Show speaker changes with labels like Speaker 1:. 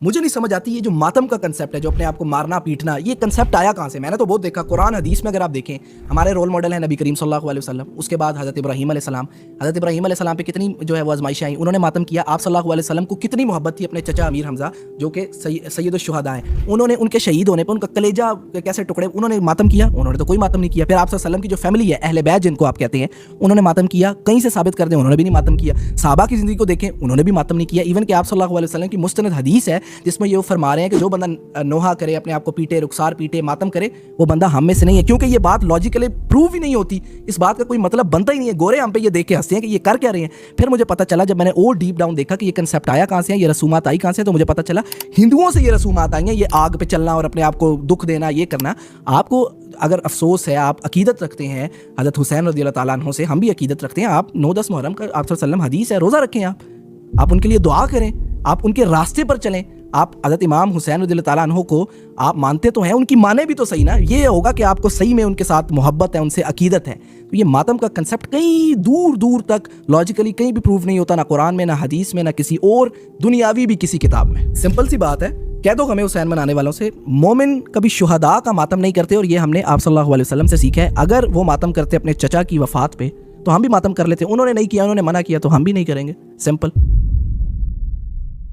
Speaker 1: مجھے نہیں سمجھ آتی یہ جو ماتم کا کنسیپٹ ہے, جو اپنے آپ کو مارنا پیٹنا, یہ کنسیپٹ آیا کہاں سے؟ میں نے تو بہت دیکھا قرآن حدیث میں. اگر آپ دیکھیں ہمارے رول ماڈل ہیں نبی کریم صلی اللہ علیہ وسلم, اس کے بعد حضرت ابراہیم علیہ السلام. حضرت ابراہیم علیہ السلام پہ کتنی جو ہے وہ آزمائشیں آئیں, انہوں نے ماتم کیا. آپ صلی اللہ علیہ وسلم کو کتنی محبت تھی اپنے چچا امیر حمزہ جو کہ سید الشہداء ہیں, انہوں نے ان کے شہید ہونے پہ ان کا کلیجہ کیسے ٹکڑے, انہوں نے ماتم کیا؟ انہوں نے تو کوئی ماتم نہیں کیا. پھر آپ صلی اللہ علیہ وسلم کی جو فیملی ہے اہل بیت جن کو آپ کہتے ہیں, انہوں نے ماتم کیا؟ کہیں سے ثابت کر دیں, انہوں نے بھی نہیں ماتم کیا. صحابہ کی زندگی کو دیکھیں, انہوں نے بھی ماتم نہیں کیا. ایون کہ آپ صلی اللہ علیہ وسلم کی مستند حدیث ہے جس میں یہ فرما رہے ہیں کہ جو بندہ نوحہ کرے, اپنے آپ کو پیٹے, رخسار پیٹے, ماتم کرے, وہ بندہ ہم میں سے نہیں ہے. کیونکہ یہ بات لاجیکلی پروو ہی نہیں ہوتی, اس بات کا کوئی مطلب بنتا ہی نہیں ہے. گورے ہم پہ یہ دیکھ کے ہنستے ہیں کہ یہ کر کیا رہے ہیں. پھر مجھے پتہ چلا جب میں نے اور ڈیپ ڈاؤن دیکھا کہ یہ کنسیپٹ آیا کہاں سے ہے, یہ رسومات آئی کہاں سے, تو مجھے پتہ چلا ہندوؤں سے یہ رسومات آئی ہیں. یہ آگ پہ چلنا اور اپنے آپ کو دکھ دینا, یہ کرنا. آپ کو اگر افسوس ہے, آپ عقیدت رکھتے ہیں حضرت حسین رضی اللہ تعالیٰ عنہ سے, ہم بھی عقیدت رکھتے ہیں, آپ 9-10 محرم کا آپ صلی اللہ علیہ وسلم حدیث ہے, روزہ رکھیں, آپ ان کے لیے دعا کریں, آپ ان کے راستے پر چلیں. آپ حضرت امام حسین رضی اللہ تعالیٰ عنہ کو آپ مانتے تو ہیں, ان کی مانے بھی تو صحیح نا. یہ ہوگا کہ آپ کو صحیح میں ان کے ساتھ محبت ہے, ان سے عقیدت ہے. تو یہ ماتم کا کنسیپٹ کہیں دور دور تک لاجیکلی کہیں بھی پروف نہیں ہوتا, نہ قرآن میں, نہ حدیث میں, نہ کسی اور دنیاوی بھی کسی کتاب میں. سمپل سی بات ہے, کہہ دو ہمیں حسین منانے والوں سے, مومن کبھی شہداء کا ماتم نہیں کرتے, اور یہ ہم نے آپ صلی اللہ علیہ وسلم سے سیکھا ہے. اگر وہ ماتم کرتے اپنے چچا کی وفات پہ تو ہم بھی ماتم کر لیتے. انہوں نے نہیں کیا, انہوں نے منع کیا, تو ہم بھی نہیں کریں گے. سمپل.